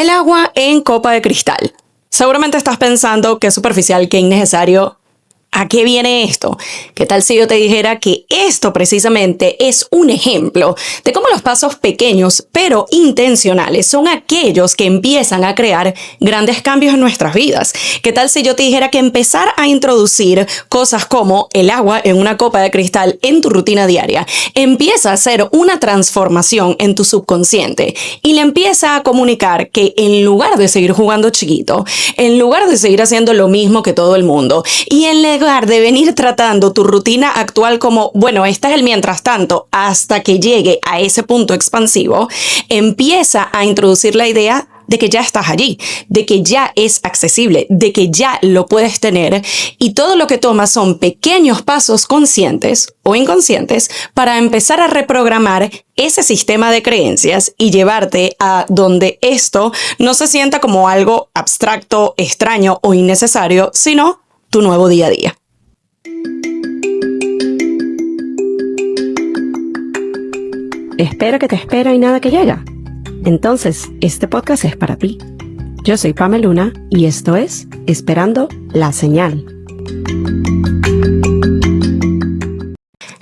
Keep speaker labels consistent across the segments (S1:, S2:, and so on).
S1: El agua en copa de cristal. Seguramente estás pensando que es superficial, que innecesario. ¿A qué viene esto? ¿Qué tal si yo te dijera que esto precisamente es un ejemplo de cómo los pasos pequeños pero intencionales son aquellos que empiezan a crear grandes cambios en nuestras vidas? ¿Qué tal si yo te dijera que empezar a introducir cosas como el agua en una copa de cristal en tu rutina diaria empieza a hacer una transformación en tu subconsciente y le empieza a comunicar que en lugar de seguir jugando chiquito, en lugar de seguir haciendo lo mismo que todo el mundo y en de venir tratando tu rutina actual como, bueno, este es el mientras tanto, hasta que llegue a ese punto expansivo, empieza a introducir la idea de que ya estás allí, de que ya es accesible, de que ya lo puedes tener, y todo lo que tomas son pequeños pasos conscientes o inconscientes para empezar a reprogramar ese sistema de creencias y llevarte a donde esto no se sienta como algo abstracto, extraño o innecesario, sino tu nuevo día a día.
S2: Espera que te espera y nada que llega. Entonces, este podcast es para ti. Yo soy Pamela Luna y esto es Esperando la Señal.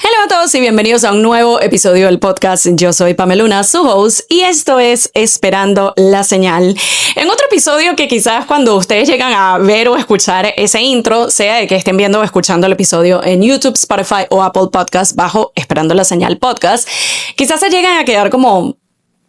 S1: Hola a todos y bienvenidos a un nuevo episodio del podcast. Yo soy Pamela Luna, su host, y esto es Esperando la Señal. En otro episodio que quizás cuando ustedes llegan a ver o escuchar ese intro, sea de que estén viendo o escuchando el episodio en YouTube, Spotify o Apple Podcast bajo Esperando la Señal Podcast, quizás se lleguen a quedar como...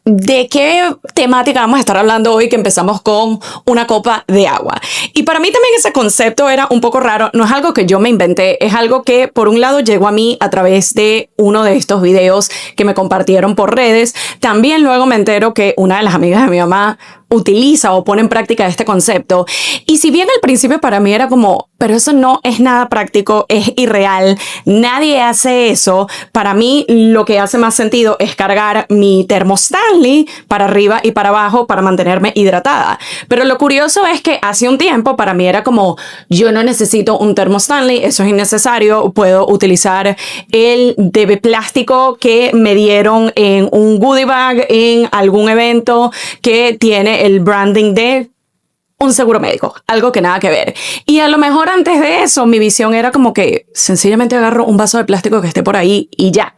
S1: ¿de qué temática vamos a estar hablando hoy? Que empezamos con una copa de agua. Y para mí también ese concepto era un poco raro. No es algo que yo me inventé, es algo que por un lado llegó a mí a través de uno de estos videos que me compartieron por redes. También luego me entero que una de las amigas de mi mamá utiliza o pone en práctica este concepto. Y si bien al principio para mí era como, pero eso no es nada práctico, es irreal, nadie hace eso, para mí lo que hace más sentido es cargar mi termo Stanley para arriba y para abajo para mantenerme hidratada. Pero lo curioso es que hace un tiempo para mí era como, yo no necesito un termo Stanley, eso es innecesario, puedo utilizar el de plástico que me dieron en un goodie bag en algún evento que tiene el branding de un seguro médico, algo que nada que ver. Y a lo mejor antes de eso mi visión era como que sencillamente agarro un vaso de plástico que esté por ahí y ya.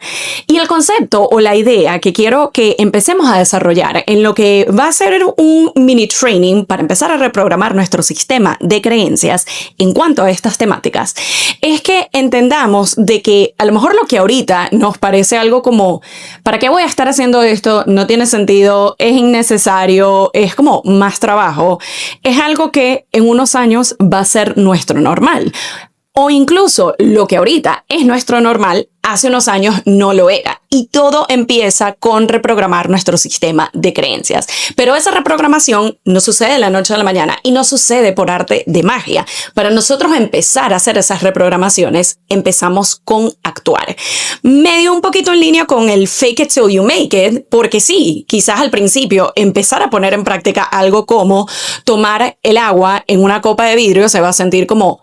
S1: Y el concepto o la idea que quiero que empecemos a desarrollar en lo que va a ser un mini training para empezar a reprogramar nuestro sistema de creencias en cuanto a estas temáticas es que entendamos de que a lo mejor lo que ahorita nos parece algo como, ¿para qué voy a estar haciendo esto? No tiene sentido, es innecesario, es como más trabajo. Es algo que en unos años va a ser nuestro normal. O incluso lo que ahorita es nuestro normal, hace unos años no lo era. Y todo empieza con reprogramar nuestro sistema de creencias. Pero esa reprogramación no sucede de la noche a la mañana y no sucede por arte de magia. Para nosotros empezar a hacer esas reprogramaciones, empezamos con actuar. Medio un poquito en línea con el fake it till you make it, porque sí, quizás al principio empezar a poner en práctica algo como tomar el agua en una copa de vidrio se va a sentir como...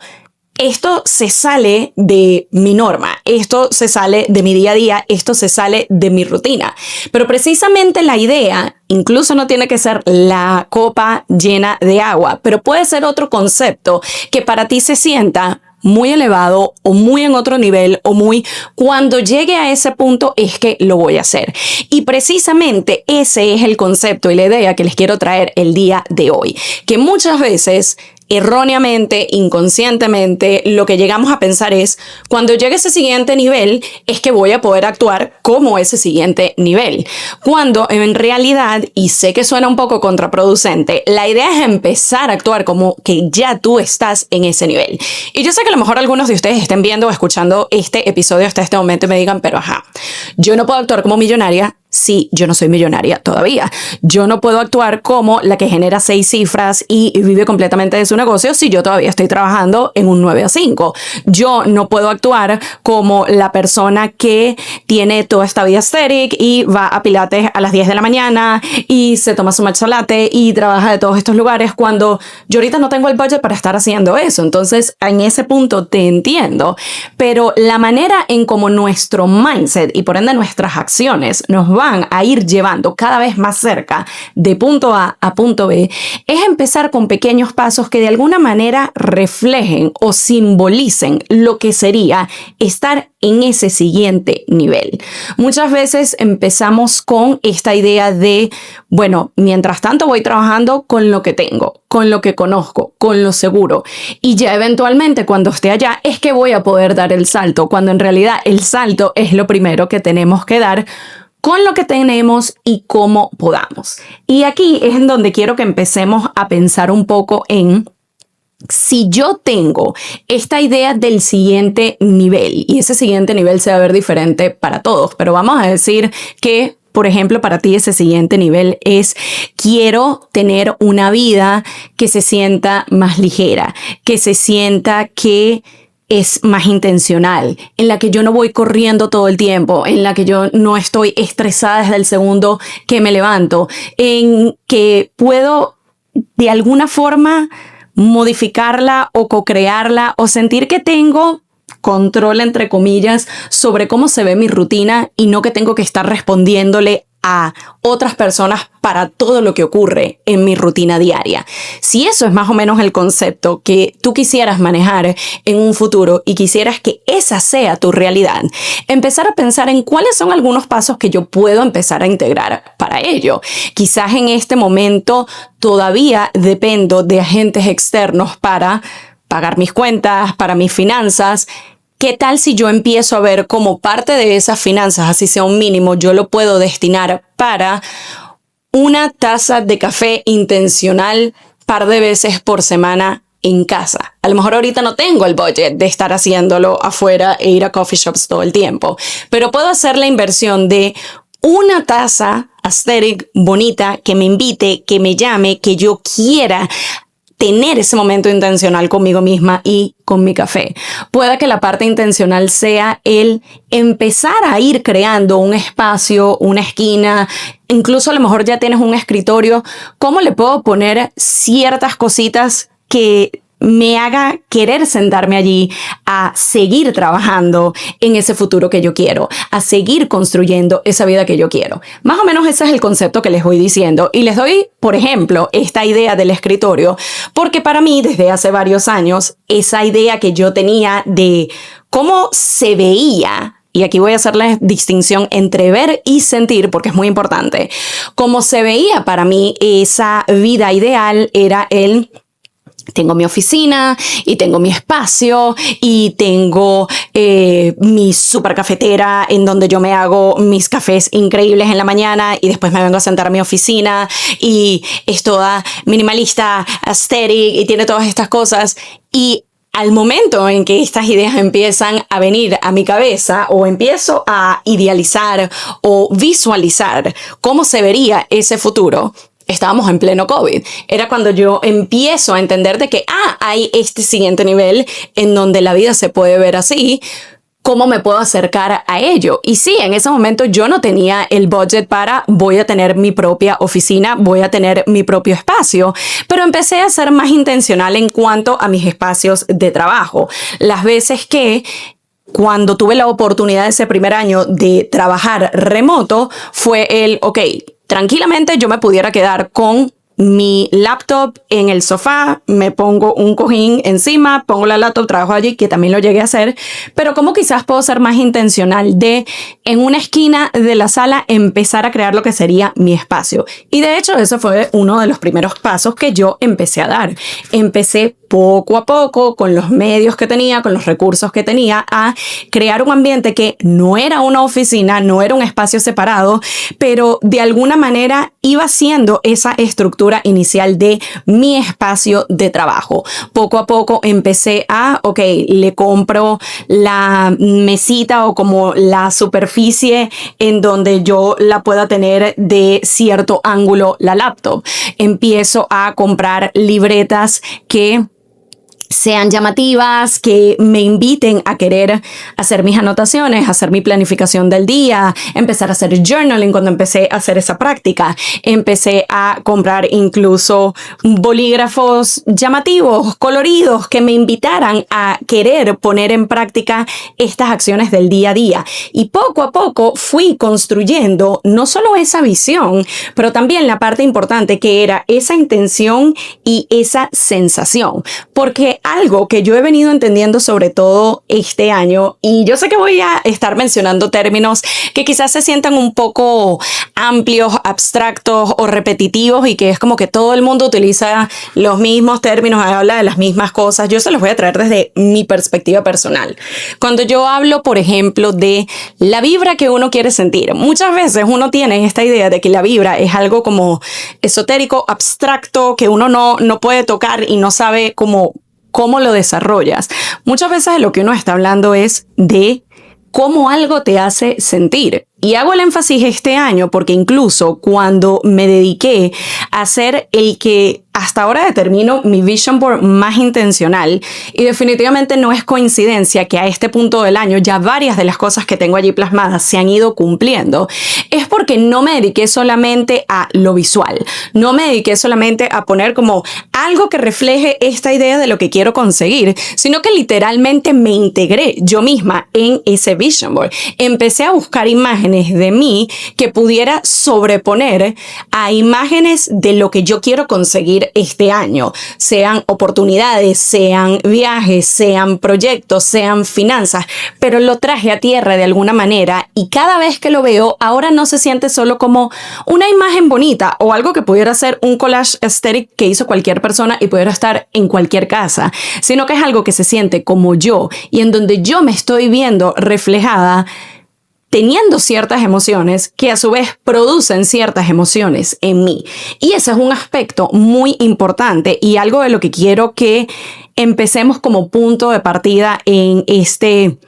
S1: esto se sale de mi norma, esto se sale de mi día a día, esto se sale de mi rutina. Pero precisamente la idea, incluso no tiene que ser la copa llena de agua, pero puede ser otro concepto que para ti se sienta muy elevado o muy en otro nivel o muy cuando llegue a ese punto es que lo voy a hacer. Y precisamente ese es el concepto y la idea que les quiero traer el día de hoy, que muchas veces erróneamente, inconscientemente, lo que llegamos a pensar es, cuando llegue a ese siguiente nivel, es que voy a poder actuar como ese siguiente nivel. Cuando en realidad, y sé que suena un poco contraproducente, la idea es empezar a actuar como que ya tú estás en ese nivel. Y yo sé que a lo mejor algunos de ustedes estén viendo o escuchando este episodio hasta este momento y me digan, pero ajá, yo no puedo actuar como millonaria. Sí, yo no soy millonaria todavía. Yo no puedo actuar como la que genera 6 cifras y vive completamente de su negocio si yo todavía estoy trabajando en un 9 a 5. Yo no puedo actuar como la persona que tiene toda esta vida aesthetic y va a pilates a las 10 de la mañana y se toma su matcha latte y trabaja de todos estos lugares cuando yo ahorita no tengo el budget para estar haciendo eso. Entonces, en ese punto te entiendo, pero la manera en cómo nuestro mindset y por ende nuestras acciones nos van a ir llevando cada vez más cerca de punto A a punto B, es empezar con pequeños pasos que de alguna manera reflejen o simbolicen lo que sería estar en ese siguiente nivel. Muchas veces empezamos con esta idea de, bueno, mientras tanto voy trabajando con lo que tengo, con lo que conozco, con lo seguro, y ya eventualmente cuando esté allá es que voy a poder dar el salto, cuando en realidad el salto es lo primero que tenemos que dar con lo que tenemos y cómo podamos. Y aquí es en donde quiero que empecemos a pensar un poco en si yo tengo esta idea del siguiente nivel, y ese siguiente nivel se va a ver diferente para todos, pero vamos a decir que, por ejemplo, para ti ese siguiente nivel es: quiero tener una vida que se sienta más ligera, que se sienta que es más intencional, en la que yo no voy corriendo todo el tiempo, en la que yo no estoy estresada desde el segundo que me levanto, en que puedo de alguna forma modificarla o co-crearla o sentir que tengo control, entre comillas, sobre cómo se ve mi rutina y no que tengo que estar respondiéndole a otras personas para todo lo que ocurre en mi rutina diaria. Si eso es más o menos el concepto que tú quisieras manejar en un futuro y quisieras que esa sea tu realidad, empezar a pensar en cuáles son algunos pasos que yo puedo empezar a integrar para ello. Quizás en este momento todavía dependo de agentes externos para pagar mis cuentas, para mis finanzas. ¿Qué tal si yo empiezo a ver cómo parte de esas finanzas, así sea un mínimo, yo lo puedo destinar para una taza de café intencional par de veces por semana en casa? A lo mejor ahorita no tengo el budget de estar haciéndolo afuera e ir a coffee shops todo el tiempo, pero puedo hacer la inversión de una taza aesthetic, bonita, que me invite, que me llame, que yo quiera tener ese momento intencional conmigo misma y con mi café. Pueda que la parte intencional sea el empezar a ir creando un espacio, una esquina, incluso a lo mejor ya tienes un escritorio. ¿Cómo le puedo poner ciertas cositas que me haga querer sentarme allí a seguir trabajando en ese futuro que yo quiero, a seguir construyendo esa vida que yo quiero? Más o menos ese es el concepto que les voy diciendo, y les doy, por ejemplo, esta idea del escritorio, porque para mí desde hace varios años esa idea que yo tenía de cómo se veía, y aquí voy a hacer la distinción entre ver y sentir porque es muy importante, cómo se veía para mí esa vida ideal era el: tengo mi oficina y tengo mi espacio y tengo mi super cafetera en donde yo me hago mis cafés increíbles en la mañana y después me vengo a sentar a mi oficina y es toda minimalista, aesthetic y tiene todas estas cosas. Y al momento en que estas ideas empiezan a venir a mi cabeza o empiezo a idealizar o visualizar cómo se vería ese futuro, estábamos en pleno COVID. Era cuando yo empiezo a entender de que hay este siguiente nivel en donde la vida se puede ver así. ¿Cómo me puedo acercar a ello? Y sí, en ese momento yo no tenía el budget para voy a tener mi propia oficina, voy a tener mi propio espacio, pero empecé a ser más intencional en cuanto a mis espacios de trabajo. Las veces que cuando tuve la oportunidad ese primer año de trabajar remoto fue el, ok, tranquilamente yo me pudiera quedar con mi laptop en el sofá, me pongo un cojín encima, pongo la laptop, trabajo allí, que también lo llegué a hacer, pero como quizás puedo ser más intencional de en una esquina de la sala empezar a crear lo que sería mi espacio. Y de hecho eso fue uno de los primeros pasos que yo empecé a dar. Empecé poco a poco, con los medios que tenía, con los recursos que tenía, a crear un ambiente que no era una oficina, no era un espacio separado, pero de alguna manera iba siendo esa estructura inicial de mi espacio de trabajo. Poco a poco empecé a, ok, le compro la mesita o como la superficie en donde yo la pueda tener de cierto ángulo la laptop. Empiezo a comprar libretas que sean llamativas, que me inviten a querer hacer mis anotaciones, hacer mi planificación del día, empezar a hacer journaling. Cuando empecé a hacer esa práctica, empecé a comprar incluso bolígrafos llamativos, coloridos, que me invitaran a querer poner en práctica estas acciones del día a día. Y poco a poco fui construyendo no solo esa visión, pero también la parte importante que era esa intención y esa sensación. Porque algo que yo he venido entendiendo sobre todo este año, y yo sé que voy a estar mencionando términos que quizás se sientan un poco amplios, abstractos o repetitivos, y que es como que todo el mundo utiliza los mismos términos, habla de las mismas cosas. Yo se los voy a traer desde mi perspectiva personal. Cuando yo hablo, por ejemplo, de la vibra que uno quiere sentir, muchas veces uno tiene esta idea de que la vibra es algo como esotérico, abstracto, que uno no puede tocar y no sabe cómo lo desarrollas. Muchas veces lo que uno está hablando es de cómo algo te hace sentir. Y hago el énfasis este año porque incluso cuando me dediqué a hacer el que hasta ahora determino mi vision board más intencional, y definitivamente no es coincidencia que a este punto del año ya varias de las cosas que tengo allí plasmadas se han ido cumpliendo, es porque no me dediqué solamente a lo visual, no me dediqué solamente a poner como algo que refleje esta idea de lo que quiero conseguir, sino que literalmente me integré yo misma en ese vision board. Empecé a buscar imágenes de mí que pudiera sobreponer a imágenes de lo que yo quiero conseguir este año, sean oportunidades, sean viajes, sean proyectos, sean finanzas, pero lo traje a tierra de alguna manera, y cada vez que lo veo ahora no se siente solo como una imagen bonita o algo que pudiera ser un collage aesthetic que hizo cualquier persona y pudiera estar en cualquier casa, sino que es algo que se siente como yo y en donde yo me estoy viendo reflejada, teniendo ciertas emociones que a su vez producen ciertas emociones en mí. Y ese es un aspecto muy importante y algo de lo que quiero que empecemos como punto de partida en este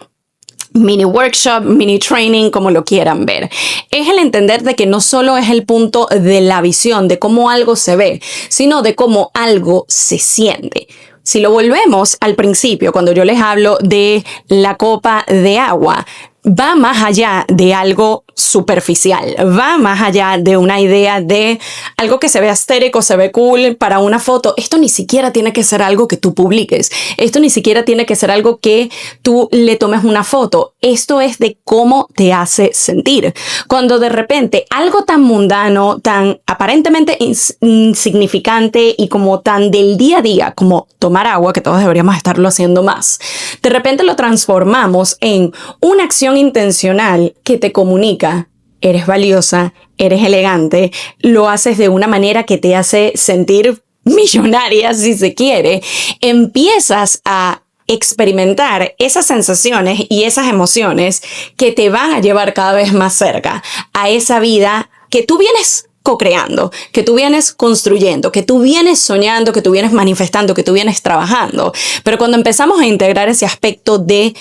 S1: mini workshop, mini training, como lo quieran ver. Es el entender de que no solo es el punto de la visión, de cómo algo se ve, sino de cómo algo se siente. Si lo volvemos al principio, cuando yo les hablo de la copa de agua, va más allá de algo superficial, va más allá de una idea de algo que se ve estético, se ve cool para una foto. Esto ni siquiera tiene que ser algo que tú publiques, esto ni siquiera tiene que ser algo que tú le tomes una foto, esto es de cómo te hace sentir. Cuando de repente algo tan mundano, tan aparentemente insignificante y como tan del día a día como tomar agua, que todos deberíamos estarlo haciendo más, de repente lo transformamos en una acción intencional que te comunica: eres valiosa, eres elegante, lo haces de una manera que te hace sentir millonaria, si se quiere. Empiezas a experimentar esas sensaciones y esas emociones que te van a llevar cada vez más cerca a esa vida que tú vienes co-creando, que tú vienes construyendo, que tú vienes soñando, que tú vienes manifestando, que tú vienes trabajando. Pero cuando empezamos a integrar ese aspecto de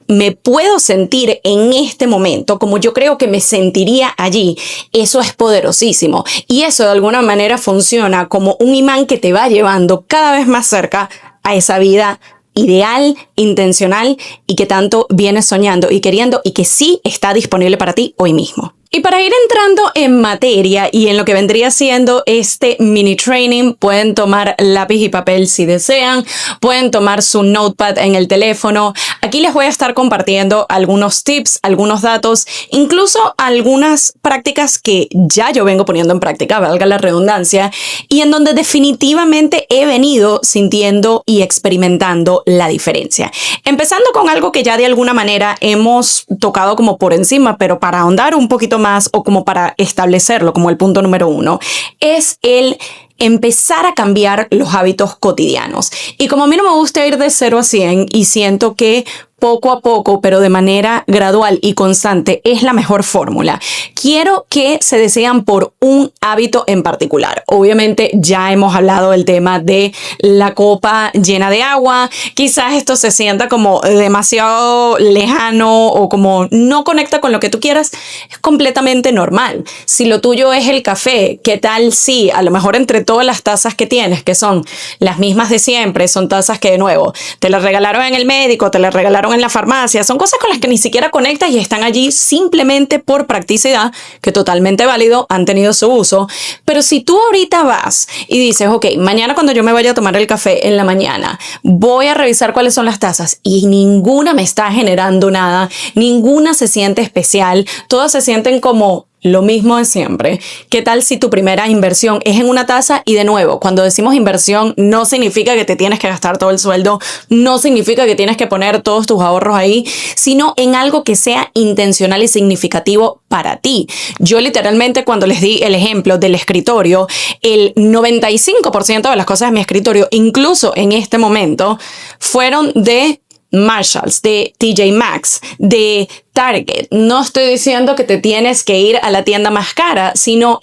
S1: me puedo sentir en este momento como yo creo que me sentiría allí, eso es poderosísimo. Y eso de alguna manera funciona como un imán que te va llevando cada vez más cerca a esa vida ideal, intencional y que tanto vienes soñando y queriendo y que sí está disponible para ti hoy mismo. Y para ir entrando en materia y en lo que vendría siendo este mini training, pueden tomar lápiz y papel si desean, pueden tomar su notepad en el teléfono. Aquí les voy a estar compartiendo algunos tips, algunos datos, incluso algunas prácticas que ya yo vengo poniendo en práctica, valga la redundancia, y en donde definitivamente he venido sintiendo y experimentando la diferencia. Empezando con algo que ya de alguna manera hemos tocado como por encima, pero para ahondar un poquito más o como para establecerlo como el punto número 1, es el empezar a cambiar los hábitos cotidianos. Y como a mí no me gusta ir de 0 a 100 y siento que poco a poco, pero de manera gradual y constante, es la mejor fórmula. Quiero que se decidan por un hábito en particular. Obviamente ya hemos hablado del tema de la copa llena de agua. Quizás esto se sienta como demasiado lejano o como no conecta con lo que tú quieras. Es completamente normal. Si lo tuyo es el café, ¿qué tal si a lo mejor entre todas las tazas que tienes, que son las mismas de siempre, son tazas que de nuevo te las regalaron en el médico, te las regalaron en la farmacia, son cosas con las que ni siquiera conectas y están allí simplemente por practicidad, que totalmente válido, han tenido su uso? Pero si tú ahorita vas y dices, ok, mañana cuando yo me vaya a tomar el café en la mañana, voy a revisar cuáles son las tazas y ninguna me está generando nada, ninguna se siente especial, todas se sienten como lo mismo de siempre. ¿Qué tal si tu primera inversión es en una taza? Y de nuevo, cuando decimos inversión, no significa que te tienes que gastar todo el sueldo, no significa que tienes que poner todos tus ahorros ahí, sino en algo que sea intencional y significativo para ti. Yo literalmente, cuando les di el ejemplo del escritorio, el 95% de las cosas de mi escritorio, incluso en este momento, fueron de Marshalls, de TJ Maxx, de Target. No estoy diciendo que te tienes que ir a la tienda más cara, sino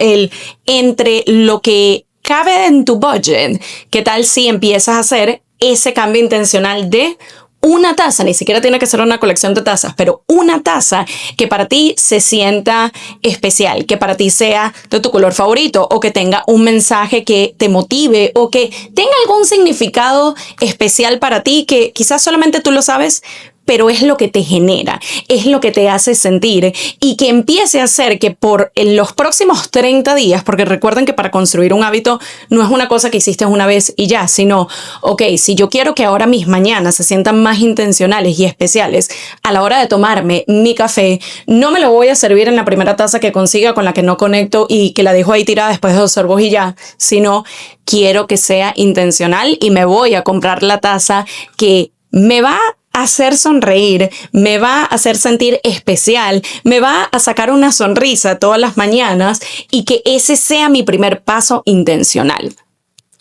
S1: entre lo que cabe en tu budget. ¿Qué tal si empiezas a hacer ese cambio intencional de una taza? Ni siquiera tiene que ser una colección de tazas, pero una taza que para ti se sienta especial, que para ti sea de tu color favorito o que tenga un mensaje que te motive o que tenga algún significado especial para ti que quizás solamente tú lo sabes, pero es lo que te genera, es lo que te hace sentir y que empiece a hacer que por los próximos 30 días, porque recuerden que para construir un hábito no es una cosa que hiciste una vez y ya, sino, ok, si yo quiero que ahora mis mañanas se sientan más intencionales y especiales a la hora de tomarme mi café, no me lo voy a servir en la primera taza que consiga con la que no conecto y que la dejo ahí tirada después de 2 sorbos y ya, sino quiero que sea intencional y me voy a comprar la taza que me va a hacer sonreír, me va a hacer sentir especial, me va a sacar una sonrisa todas las mañanas y que ese sea mi primer paso intencional.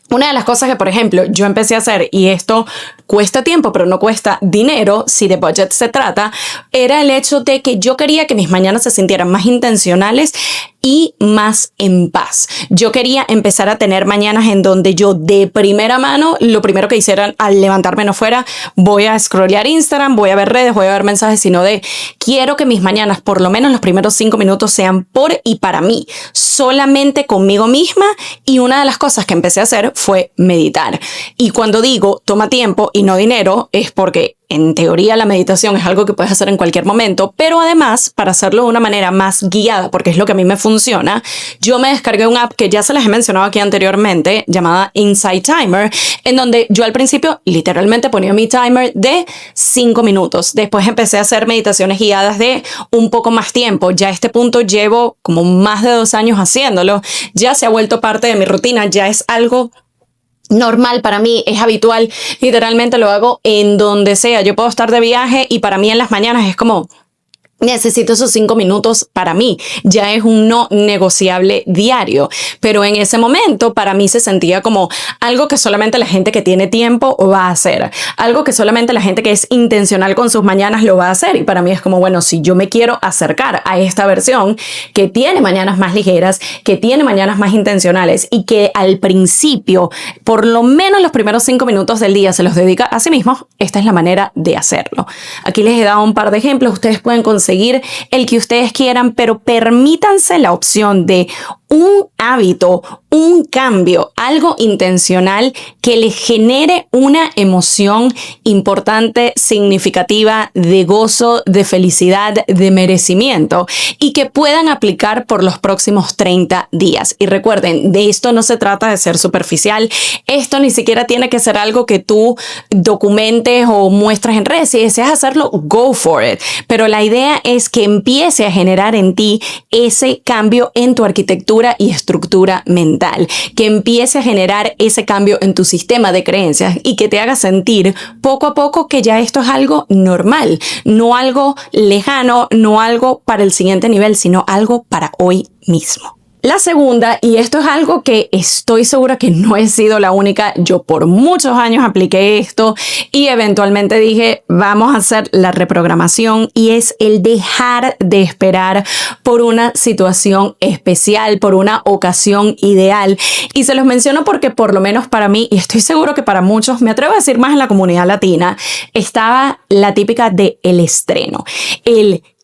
S1: Una de las cosas que, por ejemplo, yo empecé a hacer, y esto cuesta tiempo, pero no cuesta dinero, si de budget se trata, era el hecho de que yo quería que mis mañanas se sintieran más intencionales y más en paz. Yo quería empezar a tener mañanas en donde yo de primera mano, lo primero que hiciera al levantarme no fuera voy a scrollear Instagram, voy a ver redes, voy a ver mensajes, sino de quiero que mis mañanas, por lo menos los primeros 5 minutos, sean por y para mí, solamente conmigo misma. Y una de las cosas que empecé a hacer fue meditar. Y cuando digo toma tiempo y no dinero, es porque en teoría la meditación es algo que puedes hacer en cualquier momento, pero además, para hacerlo de una manera más guiada, porque es lo que a mí me funciona, yo me descargué una app que ya se les he mencionado aquí anteriormente, llamada Insight Timer, en donde yo al principio literalmente ponía mi timer de 5 minutos. Después empecé a hacer meditaciones guiadas de un poco más tiempo. Ya a este punto llevo como más de 2 años haciéndolo. Ya se ha vuelto parte de mi rutina, ya es algo normal para mí, es habitual, literalmente lo hago en donde sea. Yo puedo estar de viaje y para mí en las mañanas es como necesito esos 5 minutos para mí. Ya es un no negociable diario. Pero en ese momento para mí se sentía como algo que solamente la gente que tiene tiempo va a hacer. Algo que solamente la gente que es intencional con sus mañanas lo va a hacer. Y para mí es como, bueno, si yo me quiero acercar a esta versión que tiene mañanas más ligeras, que tiene mañanas más intencionales y que al principio, por lo menos los primeros 5 minutos del día se los dedica a sí mismo, esta es la manera de hacerlo. Aquí les he dado un par de ejemplos. Ustedes pueden conseguir el que ustedes quieran, pero permítanse la opción de un hábito, un cambio, algo intencional que les genere una emoción importante, significativa, de gozo, de felicidad, de merecimiento y que puedan aplicar por los próximos 30 días. Y recuerden, de esto no se trata de ser superficial. Esto ni siquiera tiene que ser algo que tú documentes o muestres en redes. Si deseas hacerlo, go for it. Pero la idea es que empiece a generar en ti ese cambio en tu arquitectura y estructura mental, que empiece a generar ese cambio en tu sistema de creencias y que te haga sentir poco a poco que ya esto es algo normal, no algo lejano, no algo para el siguiente nivel, sino algo para hoy mismo. La segunda, y esto es algo que estoy segura que no he sido la única, yo por muchos años apliqué esto y eventualmente dije, vamos a hacer la reprogramación, y es el dejar de esperar por una situación especial, por una ocasión ideal. Y se los menciono porque por lo menos para mí, y estoy seguro que para muchos, me atrevo a decir más en la comunidad latina, estaba la típica de el estreno,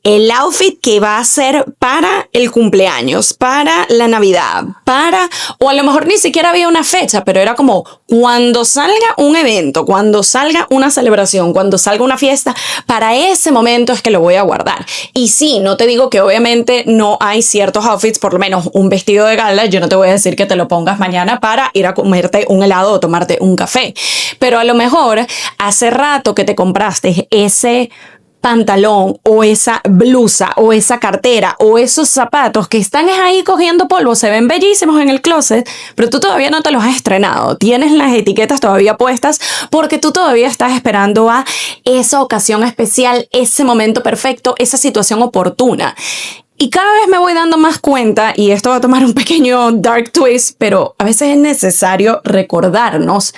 S1: el outfit que va a ser para el cumpleaños, para la Navidad, o a lo mejor ni siquiera había una fecha, pero era como cuando salga un evento, cuando salga una celebración, cuando salga una fiesta, para ese momento es que lo voy a guardar. Y sí, no te digo que obviamente no hay ciertos outfits, por lo menos un vestido de gala, yo no te voy a decir que te lo pongas mañana para ir a comerte un helado o tomarte un café, pero a lo mejor hace rato que te compraste ese pantalón o esa blusa o esa cartera o esos zapatos que están ahí cogiendo polvo, se ven bellísimos en el closet, pero tú todavía no te los has estrenado, tienes las etiquetas todavía puestas porque tú todavía estás esperando a esa ocasión especial, ese momento perfecto, esa situación oportuna. Y cada vez me voy dando más cuenta, y esto va a tomar un pequeño dark twist, pero a veces es necesario recordarnos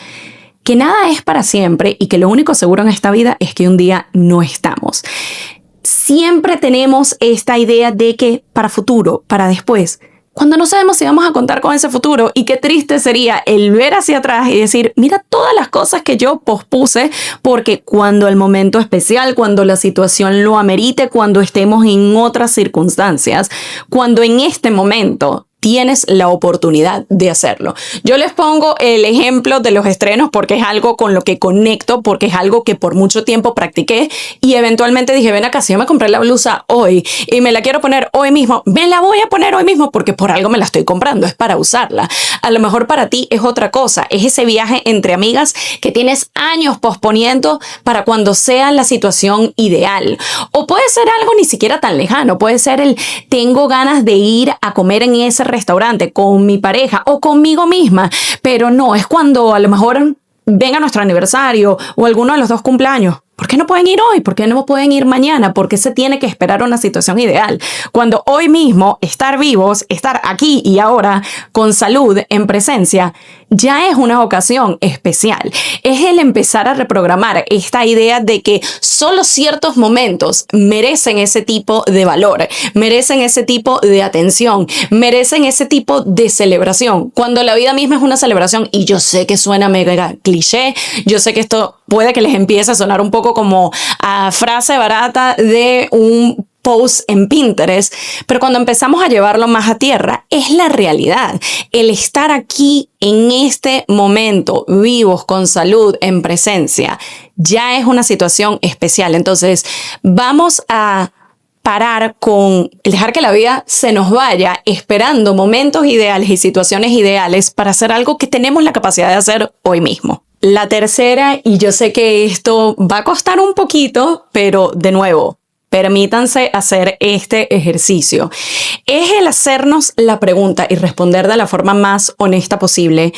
S1: que nada es para siempre y que lo único seguro en esta vida es que un día no estamos. Siempre tenemos esta idea de que para futuro, para después, cuando no sabemos si vamos a contar con ese futuro, y qué triste sería el ver hacia atrás y decir, mira todas las cosas que yo pospuse, porque cuando el momento especial, cuando la situación lo amerite, cuando estemos en otras circunstancias, cuando en este momento tienes la oportunidad de hacerlo. Yo les pongo el ejemplo de los estrenos porque es algo con lo que conecto, porque es algo que por mucho tiempo practiqué y eventualmente dije, ven acá, si yo me compré la blusa hoy y me la quiero poner hoy mismo, me la voy a poner hoy mismo porque por algo me la estoy comprando, es para usarla. A lo mejor para ti es otra cosa, es ese viaje entre amigas que tienes años posponiendo para cuando sea la situación ideal. O puede ser algo ni siquiera tan lejano, puede ser tengo ganas de ir a comer en ese restaurante con mi pareja o conmigo misma, pero no, es cuando a lo mejor venga nuestro aniversario o alguno de los dos cumpleaños. ¿Por qué no pueden ir hoy? ¿Por qué no pueden ir mañana? ¿Por qué se tiene que esperar una situación ideal? Cuando hoy mismo estar vivos, estar aquí y ahora con salud, en presencia, ya es una ocasión especial. Es el empezar a reprogramar esta idea de que solo ciertos momentos merecen ese tipo de valor, merecen ese tipo de atención, merecen ese tipo de celebración. Cuando la vida misma es una celebración, y yo sé que suena mega cliché, yo sé que esto puede que les empiece a sonar un poco como a frase barata de un post en Pinterest, pero cuando empezamos a llevarlo más a tierra, es la realidad. El estar aquí en este momento, vivos, con salud, en presencia, ya es una situación especial. Entonces, vamos a parar con el dejar que la vida se nos vaya esperando momentos ideales y situaciones ideales para hacer algo que tenemos la capacidad de hacer hoy mismo. La tercera, y yo sé que esto va a costar un poquito, pero de nuevo, permítanse hacer este ejercicio. Es el hacernos la pregunta y responder de la forma más honesta posible.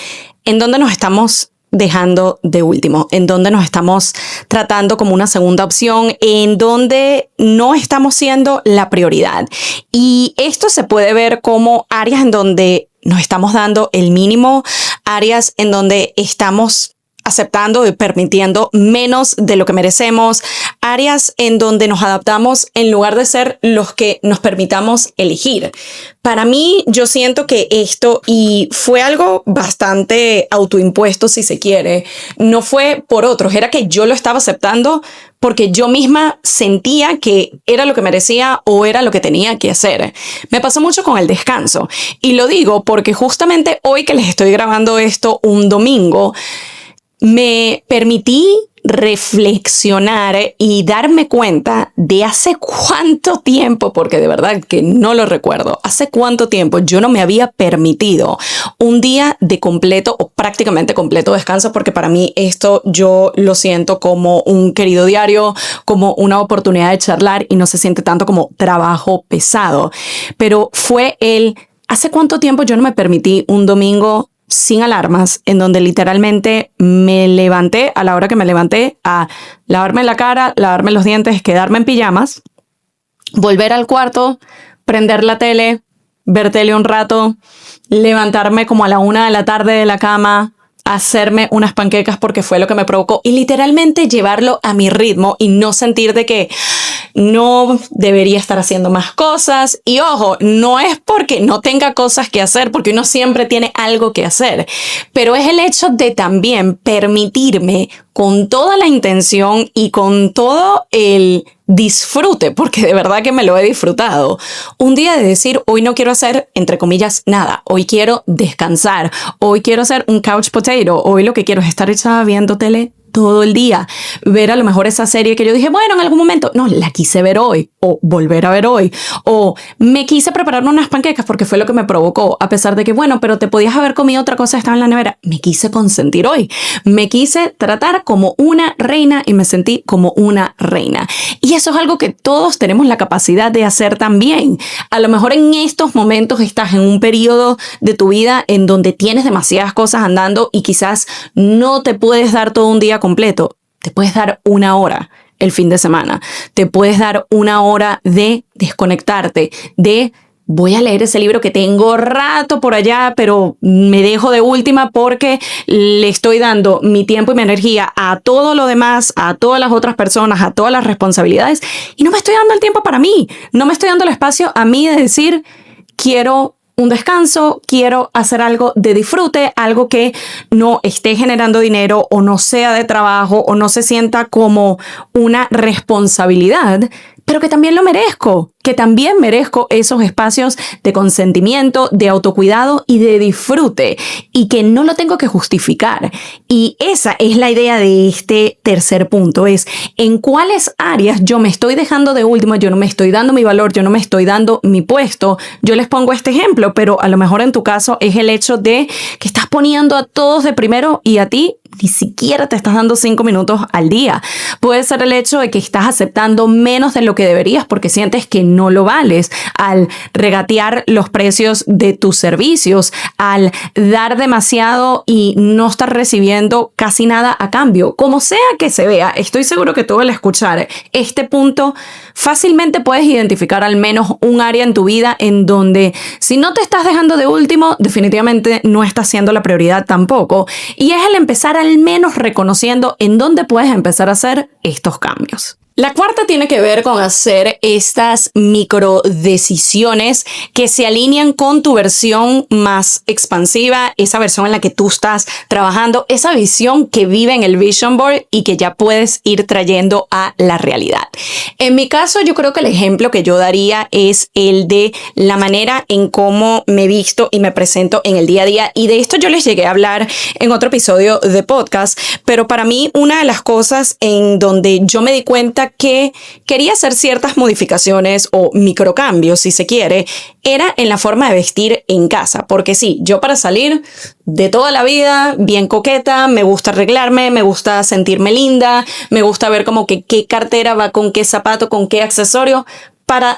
S1: ¿En dónde nos estamos dejando de último? ¿En dónde nos estamos tratando como una segunda opción? ¿En dónde no estamos siendo la prioridad? Y esto se puede ver como áreas en donde nos estamos dando el mínimo, áreas en donde estamos aceptando y permitiendo menos de lo que merecemos, áreas en donde nos adaptamos en lugar de ser los que nos permitamos elegir. Para mí, yo siento que esto, y fue algo bastante autoimpuesto si se quiere, no fue por otros, era que yo lo estaba aceptando porque yo misma sentía que era lo que merecía o era lo que tenía que hacer. Me pasó mucho con el descanso, y lo digo porque justamente hoy que les estoy grabando esto un domingo, me permití reflexionar y darme cuenta de hace cuánto tiempo, porque de verdad que no lo recuerdo, hace cuánto tiempo yo no me había permitido un día de completo o prácticamente completo descanso, porque para mí esto yo lo siento como un querido diario, como una oportunidad de charlar y no se siente tanto como trabajo pesado. Pero fue hace cuánto tiempo yo no me permití un domingo sin alarmas, en donde literalmente me levanté a la hora que me levanté a lavarme la cara, lavarme los dientes, quedarme en pijamas, volver al cuarto, prender la tele, ver tele un rato, levantarme como a la 1 de la tarde de la cama, hacerme unas panquecas porque fue lo que me provocó y literalmente llevarlo a mi ritmo y no sentir de que no debería estar haciendo más cosas. Y ojo, no es porque no tenga cosas que hacer, porque uno siempre tiene algo que hacer, pero es el hecho de también permitirme con toda la intención y con todo el disfrute, porque de verdad que me lo he disfrutado, un día de decir, hoy no quiero hacer, entre comillas, nada, hoy quiero descansar, hoy quiero hacer un couch potato, hoy lo que quiero es estar echada viendo tele todo el día, ver a lo mejor esa serie que yo dije, bueno, en algún momento, no, la quise ver hoy, o volver a ver hoy, o me quise preparar unas panquecas porque fue lo que me provocó, a pesar de que, bueno, pero te podías haber comido otra cosa, estaba en la nevera, me quise consentir hoy, me quise tratar como una reina y me sentí como una reina. Y eso es algo que todos tenemos la capacidad de hacer también. A lo mejor en estos momentos estás en un periodo de tu vida en donde tienes demasiadas cosas andando y quizás no te puedes dar todo un día completo, te puedes dar una hora el fin de semana, te puedes dar una hora de desconectarte, de voy a leer ese libro que tengo rato por allá, pero me dejo de última porque le estoy dando mi tiempo y mi energía a todo lo demás, a todas las otras personas, a todas las responsabilidades y no me estoy dando el tiempo para mí, no me estoy dando el espacio a mí de decir, quiero un descanso, quiero hacer algo de disfrute, algo que no esté generando dinero o no sea de trabajo o no se sienta como una responsabilidad, pero que también lo merezco, que también merezco esos espacios de consentimiento, de autocuidado y de disfrute y que no lo tengo que justificar. Y esa es la idea de este tercer punto, es en cuáles áreas yo me estoy dejando de último, yo no me estoy dando mi valor, yo no me estoy dando mi puesto. Yo les pongo este ejemplo, pero a lo mejor en tu caso es el hecho de que estás poniendo a todos de primero y a ti ni siquiera te estás dando 5 minutos al día. Puede ser el hecho de que estás aceptando menos de lo que deberías porque sientes que no lo vales, al regatear los precios de tus servicios, al dar demasiado y no estar recibiendo casi nada a cambio. Como sea que se vea, estoy seguro que tú al escuchar este punto fácilmente puedes identificar al menos un área en tu vida en donde si no te estás dejando de último, definitivamente no estás siendo la prioridad tampoco. Y es el empezar al menos reconociendo en dónde puedes empezar a hacer estos cambios. La cuarta tiene que ver con hacer estas micro decisiones que se alinean con tu versión más expansiva, esa versión en la que tú estás trabajando, esa visión que vive en el Vision Board y que ya puedes ir trayendo a la realidad. En mi caso, yo creo que el ejemplo que yo daría es el de la manera en cómo me visto y me presento en el día a día. Y de esto yo les llegué a hablar en otro episodio de podcast, pero para mí una de las cosas en donde yo me di cuenta que quería hacer ciertas modificaciones o microcambios, si se quiere, era en la forma de vestir en casa. Porque sí, yo para salir de toda la vida, bien coqueta, me gusta arreglarme, me gusta sentirme linda, me gusta ver como que qué cartera va con qué zapato, con qué accesorio.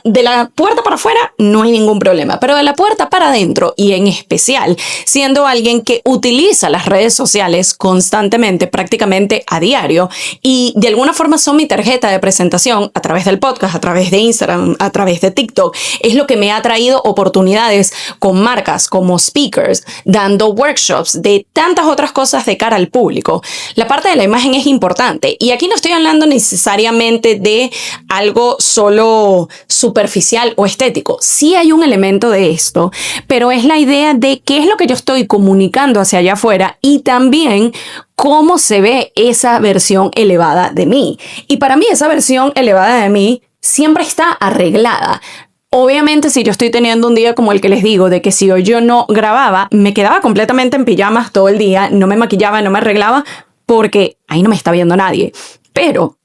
S1: De la puerta para afuera no hay ningún problema, pero de la puerta para adentro y en especial siendo alguien que utiliza las redes sociales constantemente, prácticamente a diario y de alguna forma son mi tarjeta de presentación a través del podcast, a través de Instagram, a través de TikTok, es lo que me ha traído oportunidades con marcas como speakers, dando workshops de tantas otras cosas de cara al público. La parte de la imagen es importante y aquí no estoy hablando necesariamente de algo solo superficial o estético. Sí hay un elemento de esto, pero es la idea de qué es lo que yo estoy comunicando hacia allá afuera y también cómo se ve esa versión elevada de mí. Y para mí esa versión elevada de mí siempre está arreglada. Obviamente, si yo estoy teniendo un día como el que les digo, de que si hoy yo no grababa, me quedaba completamente en pijamas todo el día, no me maquillaba, no me arreglaba, porque ahí no me está viendo nadie. Pero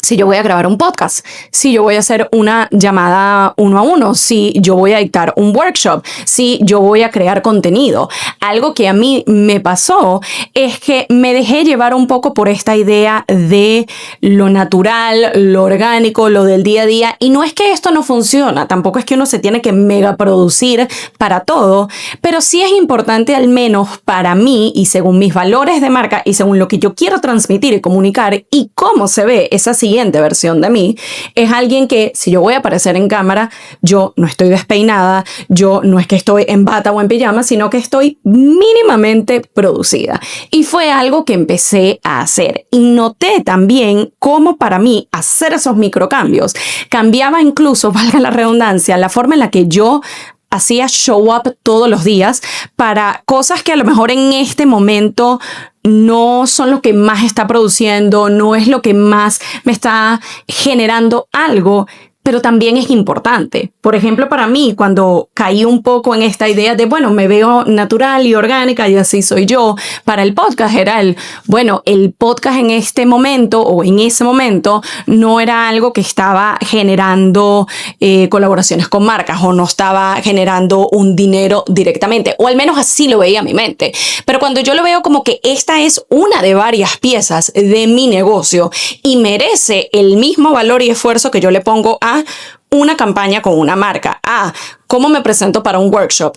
S1: si yo voy a grabar un podcast, si yo voy a hacer una llamada 1 a 1, si yo voy a dictar un workshop, si yo voy a crear contenido. Algo que a mí me pasó es que me dejé llevar un poco por esta idea de lo natural, lo orgánico, lo del día a día. Y no es que esto no funciona, tampoco es que uno se tiene que mega producir para todo, pero sí es importante al menos para mí y según mis valores de marca y según lo que yo quiero transmitir y comunicar y cómo se ve esa siguiente siguiente versión de mí es alguien que, si yo voy a aparecer en cámara, yo no estoy despeinada, yo no es que estoy en bata o en pijama, sino que estoy mínimamente producida. Y fue algo que empecé a hacer. Y noté también cómo para mí hacer esos microcambios cambiaba incluso, valga la redundancia, la forma en la que yo hacía show up todos los días para cosas que a lo mejor en este momento no son lo que más está produciendo, no es lo que más me está generando algo, pero también es importante. Por ejemplo, para mí, cuando caí un poco en esta idea de, bueno, me veo natural y orgánica y así soy yo, para el podcast era el podcast en este momento o en ese momento no era algo que estaba generando colaboraciones con marcas o no estaba generando un dinero directamente, o al menos así lo veía mi mente. Pero cuando yo lo veo como que esta es una de varias piezas de mi negocio y merece el mismo valor y esfuerzo que yo le pongo a una campaña con una marca, cómo me presento para un workshop,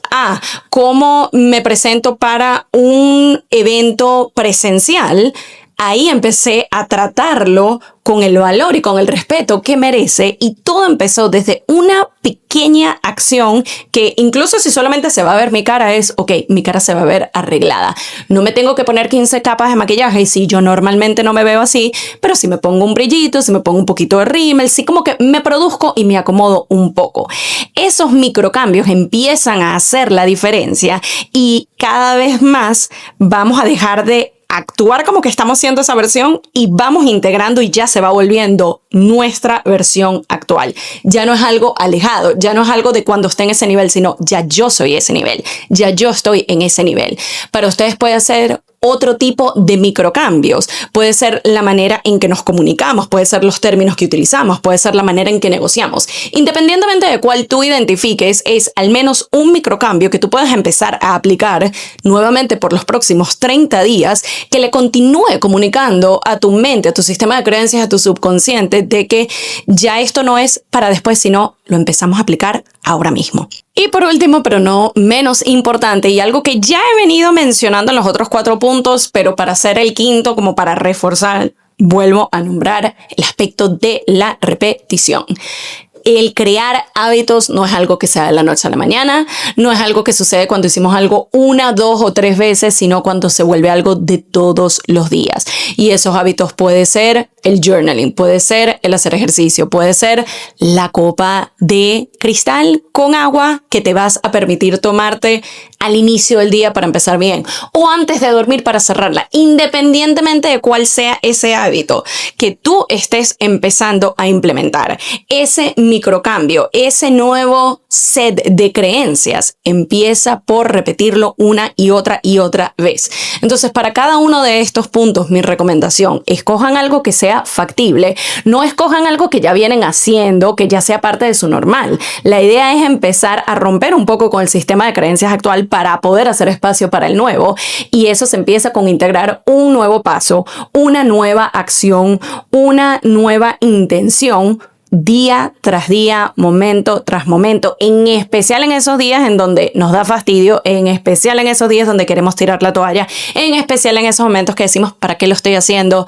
S1: cómo me presento para un evento presencial, ahí empecé a tratarlo con el valor y con el respeto que merece, y todo empezó desde una pequeña acción que incluso si solamente se va a ver mi cara es, ok, mi cara se va a ver arreglada. No me tengo que poner 15 capas de maquillaje, y sí, yo normalmente no me veo así, pero si me pongo un brillito, si me pongo un poquito de rímel, sí como que me produzco y me acomodo un poco. Esos microcambios empiezan a hacer la diferencia y cada vez más vamos a dejar de actuar como que estamos siendo esa versión y vamos integrando y ya se va volviendo nuestra versión actual. Ya no es algo alejado, ya no es algo de cuando esté en ese nivel, sino ya yo soy ese nivel, ya yo estoy en ese nivel. Para ustedes puede ser otro tipo de microcambios. Puede ser la manera en que nos comunicamos, puede ser los términos que utilizamos, puede ser la manera en que negociamos. Independientemente de cuál tú identifiques, es al menos un microcambio que tú puedas empezar a aplicar nuevamente por los próximos 30 días, que le continúe comunicando a tu mente, a tu sistema de creencias, a tu subconsciente, de que ya esto no es para después, sino lo empezamos a aplicar ahora mismo. Y por último, pero no menos importante, y algo que ya he venido mencionando en los otros 4 puntos, pero para hacer el quinto, como para reforzar, vuelvo a nombrar el aspecto de la repetición. El crear hábitos no es algo que sea de la noche a la mañana, no es algo que sucede cuando hicimos algo 1, 2 o 3 veces, sino cuando se vuelve algo de todos los días. Y esos hábitos puede ser el journaling, puede ser el hacer ejercicio, puede ser la copa de cristal con agua que te vas a permitir tomarte al inicio del día para empezar bien, o antes de dormir para cerrarla, independientemente de cuál sea ese hábito que tú estés empezando a implementar. Ese microcambio, ese nuevo set de creencias, empieza por repetirlo una y otra vez. Entonces, para cada uno de estos puntos, mi recomendación, escojan algo que sea factible, no escojan algo que ya vienen haciendo, que ya sea parte de su normal. La idea es empezar a romper un poco con el sistema de creencias actual para poder hacer espacio para el nuevo, y eso se empieza con integrar un nuevo paso, una nueva acción, una nueva intención, día tras día, momento tras momento, en especial en esos días en donde nos da fastidio, en especial en esos días donde queremos tirar la toalla, en especial en esos momentos que decimos, ¿para qué lo estoy haciendo?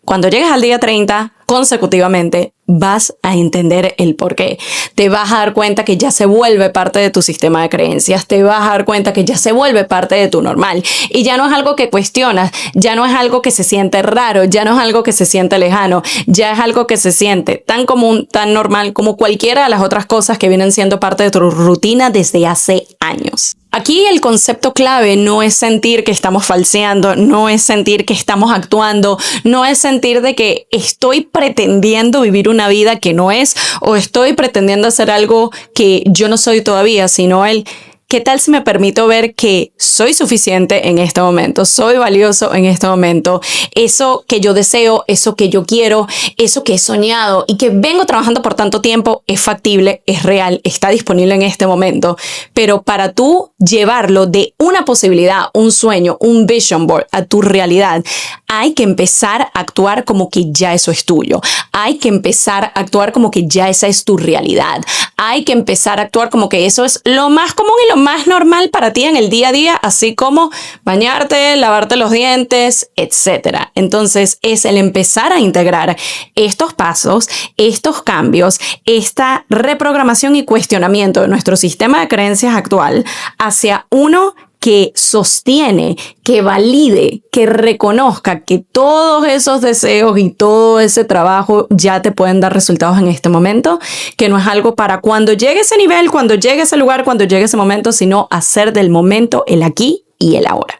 S1: Cuando llegues al día 30 consecutivamente, vas a entender el por qué. Te vas a dar cuenta que ya se vuelve parte de tu sistema de creencias, te vas a dar cuenta que ya se vuelve parte de tu normal, y ya no es algo que cuestionas, ya no es algo que se siente raro, ya no es algo que se siente lejano, ya es algo que se siente tan común, tan normal como cualquiera de las otras cosas que vienen siendo parte de tu rutina desde hace años. Aquí el concepto clave no es sentir que estamos falseando, no es sentir que estamos actuando, no es sentir de que estoy pretendiendo vivir una vida que no es, o estoy pretendiendo hacer algo que yo no soy todavía, sino el ¿qué tal si me permito ver que soy suficiente en este momento? Soy valioso en este momento. Eso que yo deseo, eso que yo quiero, eso que he soñado y que vengo trabajando por tanto tiempo es factible, es real, está disponible en este momento. Pero para tú llevarlo de una posibilidad, un sueño, un vision board a tu realidad, hay que empezar a actuar como que ya eso es tuyo. Hay que empezar a actuar como que ya esa es tu realidad. Hay que empezar a actuar como que eso es lo más común y lo más normal para ti en el día a día, así como bañarte, lavarte los dientes, etc. Entonces es el empezar a integrar estos pasos, estos cambios, esta reprogramación y cuestionamiento de nuestro sistema de creencias actual hacia uno que sostiene, que valide, que reconozca que todos esos deseos y todo ese trabajo ya te pueden dar resultados en este momento, que no es algo para cuando llegue ese nivel, cuando llegue ese lugar, cuando llegue ese momento, sino hacer del momento el aquí y el ahora.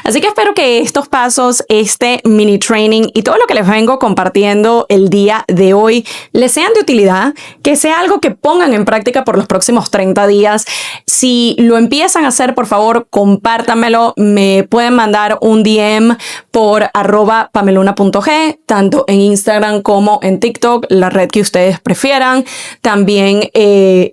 S1: Así que espero que estos pasos, este mini training y todo lo que les vengo compartiendo el día de hoy les sean de utilidad, que sea algo que pongan en práctica por los próximos 30 días. Si lo empiezan a hacer, por favor, compártanmelo. Me pueden mandar un DM por @pameluna.g, tanto en Instagram como en TikTok, la red que ustedes prefieran. También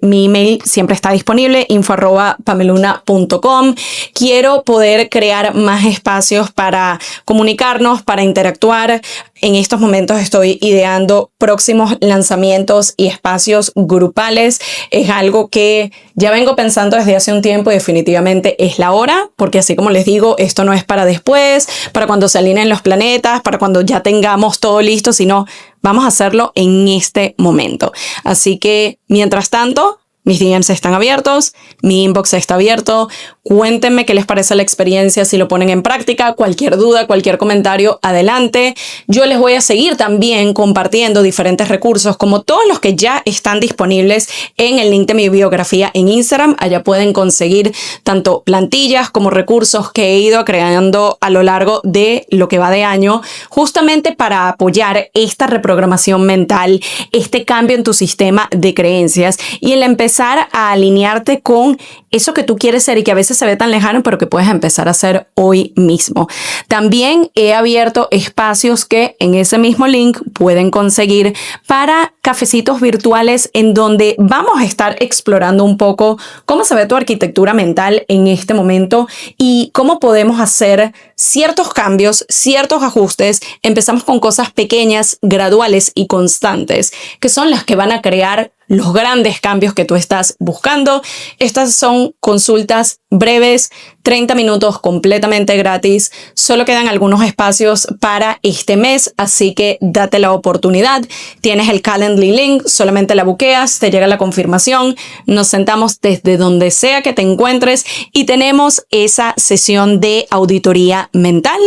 S1: mi email siempre está disponible, info@pameluna.com. Quiero poder crear más espacios para comunicarnos, para interactuar. En estos momentos estoy ideando próximos lanzamientos y espacios grupales. Es algo que ya vengo pensando desde hace un tiempo y definitivamente es la hora, porque así como les digo, esto no es para después, para cuando se alineen los planetas, para cuando ya tengamos todo listo, sino vamos a hacerlo en este momento. Así que, mientras tanto, mis DMs están abiertos, mi inbox está abierto. Cuéntenme qué les parece la experiencia, si lo ponen en práctica, cualquier duda, cualquier comentario, adelante. Yo les voy a seguir también compartiendo diferentes recursos, como todos los que ya están disponibles en el link de mi biografía en Instagram. Allá pueden conseguir tanto plantillas como recursos que he ido creando a lo largo de lo que va de año, justamente para apoyar esta reprogramación mental, este cambio en tu sistema de creencias y el empezar a alinearte con eso que tú quieres ser y que a veces se ve tan lejano, pero que puedes empezar a hacer hoy mismo. También he abierto espacios que en ese mismo link pueden conseguir para cafecitos virtuales en donde vamos a estar explorando un poco cómo se ve tu arquitectura mental en este momento y cómo podemos hacer ciertos cambios, ciertos ajustes. Empezamos con cosas pequeñas, graduales y constantes, que son las que van a crear los grandes cambios que tú estás buscando. Estas son consultas breves, 30 minutos completamente gratis. Solo quedan algunos espacios para este mes, así que date la oportunidad. Tienes el Calendly link, solamente la buqueas, te llega la confirmación, nos sentamos desde donde sea que te encuentres y tenemos esa sesión de auditoría mental.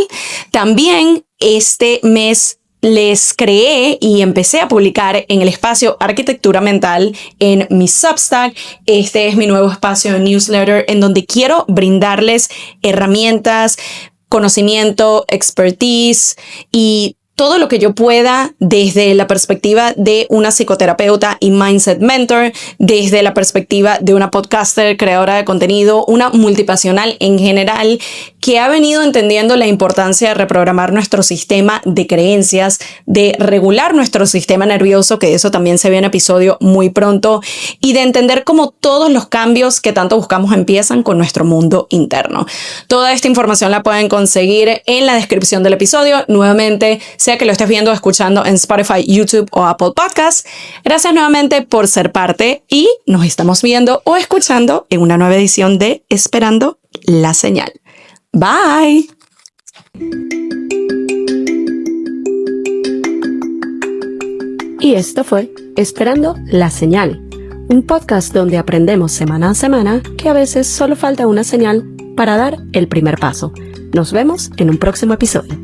S1: También este mes les creé y empecé a publicar en el espacio Arquitectura Mental en mi Substack. Este es mi nuevo espacio de newsletter en donde quiero brindarles herramientas, conocimiento, expertise y todo lo que yo pueda desde la perspectiva de una psicoterapeuta y mindset mentor, desde la perspectiva de una podcaster, creadora de contenido, una multipasional en general, que ha venido entendiendo la importancia de reprogramar nuestro sistema de creencias, de regular nuestro sistema nervioso, que de eso también se ve en episodio muy pronto, y de entender cómo todos los cambios que tanto buscamos empiezan con nuestro mundo interno. Toda esta información la pueden conseguir en la descripción del episodio. Nuevamente, sea que lo estés viendo o escuchando en Spotify, YouTube o Apple Podcasts. Gracias nuevamente por ser parte y nos estamos viendo o escuchando en una nueva edición de Esperando la Señal. Bye.
S2: Y esto fue Esperando la Señal, un podcast donde aprendemos semana a semana que a veces solo falta una señal para dar el primer paso. Nos vemos en un próximo episodio.